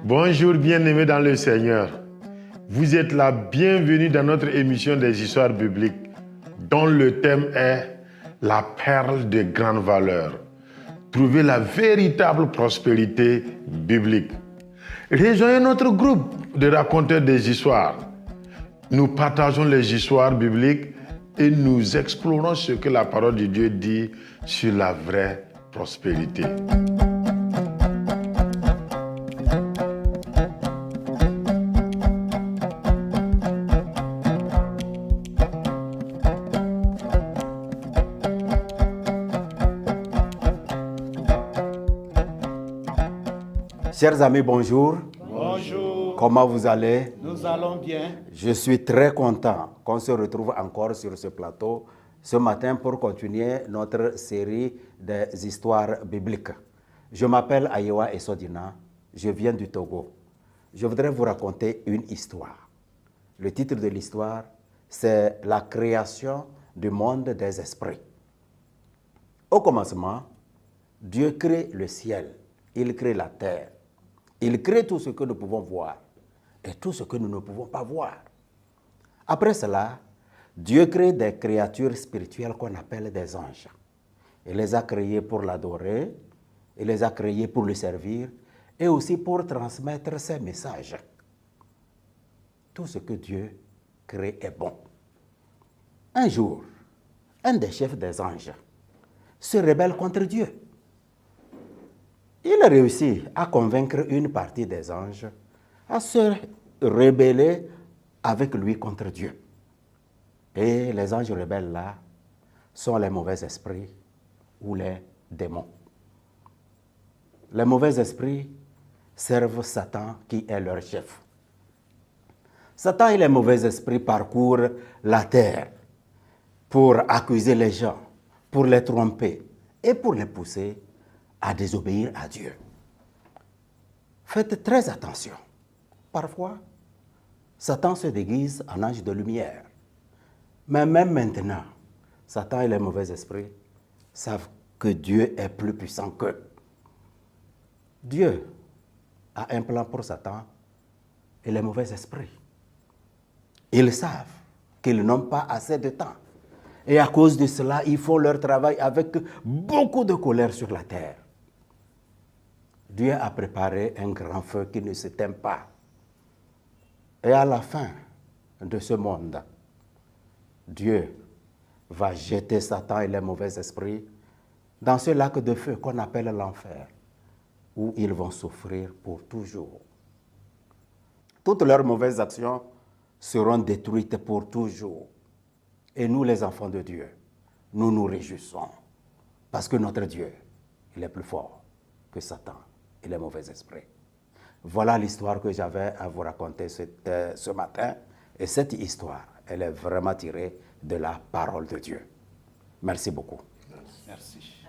Bonjour bien-aimés dans le Seigneur. Vous êtes la bienvenue dans notre émission des histoires bibliques dont le thème est la perle de grande valeur. Trouver la véritable prospérité biblique. Rejoignez notre groupe de raconteurs des histoires. Nous partageons les histoires bibliques et nous explorons ce que la parole de Dieu dit sur la vraie prospérité. Chers amis, bonjour. Bonjour. Comment vous allez? Nous allons bien. Je suis très content qu'on se retrouve encore sur ce plateau ce matin pour continuer notre série des histoires bibliques. Je m'appelle Ayewa Esodina, je viens du Togo. Je voudrais vous raconter une histoire. Le titre de l'histoire, c'est « La création du monde des esprits ». Au commencement, Dieu crée le ciel, il crée la terre. Il crée tout ce que nous pouvons voir et tout ce que nous ne pouvons pas voir. Après cela, Dieu crée des créatures spirituelles qu'on appelle des anges. Il les a créés pour l'adorer, il les a créés pour le servir et aussi pour transmettre ses messages. Tout ce que Dieu crée est bon. Un jour, un des chefs des anges se rebelle contre Dieu. Il a réussi à convaincre une partie des anges à se rebeller avec lui contre Dieu. Et les anges rebelles là sont les mauvais esprits ou les démons. Les mauvais esprits servent Satan qui est leur chef. Satan et les mauvais esprits parcourent la terre pour accuser les gens, pour les tromper et pour les pousser à désobéir à Dieu. Faites très attention. Parfois, Satan se déguise en ange de lumière. Mais même maintenant, Satan et les mauvais esprits savent que Dieu est plus puissant qu'eux. Dieu a un plan pour Satan et les mauvais esprits. Ils savent qu'ils n'ont pas assez de temps. Et à cause de cela, ils font leur travail avec beaucoup de colère sur la terre. Dieu a préparé un grand feu qui ne s'éteint pas. Et à la fin de ce monde, Dieu va jeter Satan et les mauvais esprits dans ce lac de feu qu'on appelle l'enfer, où ils vont souffrir pour toujours. Toutes leurs mauvaises actions seront détruites pour toujours. Et nous, les enfants de Dieu, nous nous réjouissons parce que notre Dieu, il est plus fort que Satan et les mauvais esprits. Voilà l'histoire que j'avais à vous raconter ce matin. Et cette histoire, elle est vraiment tirée de la parole de Dieu. Merci beaucoup. Merci.